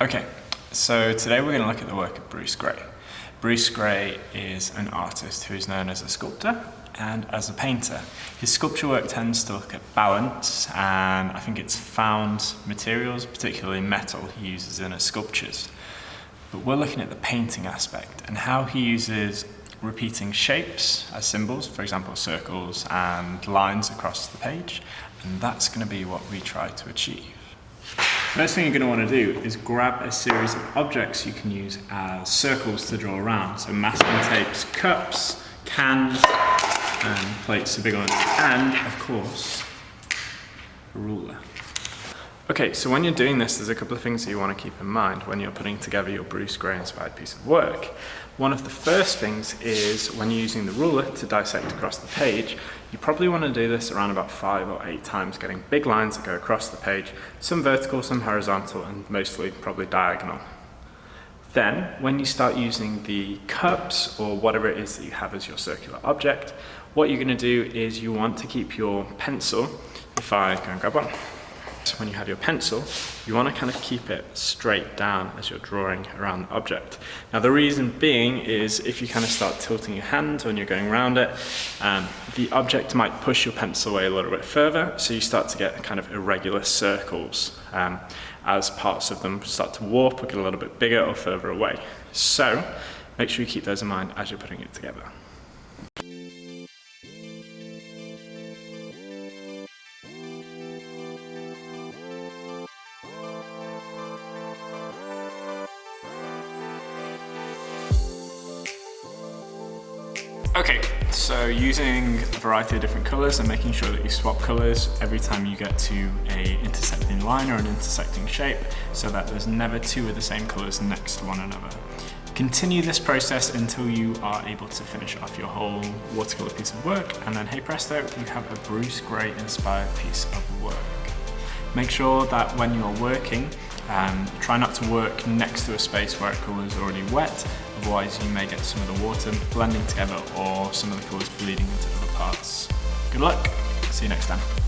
Okay, so today we're going to look at the work of Bruce Gray. Bruce Gray is an artist who is known as a sculptor and as a painter. His sculpture work tends to look at balance, and I think it's found materials, particularly metal, he uses in his sculptures. But we're looking at the painting aspect and how he uses repeating shapes as symbols, for example circles and lines across the page, and that's going to be what we try to achieve. First thing you're going to want to do is grab a series of objects you can use as circles to draw around. So masking tapes, cups, cans, and plates are big ones, and of course, a ruler. Okay, so when you're doing this, there's a couple of things that you want to keep in mind when you're putting together your Bruce Gray inspired piece of work. One of the first things is when you're using the ruler to dissect across the page, you probably want to do this around about 5 or 8 times, getting big lines that go across the page, some vertical, some horizontal, and mostly probably diagonal. Then, when you start using the cups or whatever it is that you have as your circular object, what you're going to do is you want to keep your pencil, if I go and grab one. So when you have your pencil, you want to kind of keep it straight down as you're drawing around the object. Now the reason being is if you kind of start tilting your hand when you're going around it, the object might push your pencil away a little bit further, so you start to get kind of irregular circles as parts of them start to warp or get a little bit bigger or further away. So make sure you keep those in mind as you're putting it together. Okay, so using a variety of different colours and making sure that you swap colours every time you get to an intersecting line or an intersecting shape, so that there's never two of the same colours next to one another. Continue this process until you are able to finish off your whole watercolour piece of work, and then hey presto, you have a Bruce Gray inspired piece of work. Make sure that when you're working, try not to work next to a space where a colour is already wet, otherwise you may get some of the water blending together or some of the colours bleeding into other parts. Good luck, see you next time.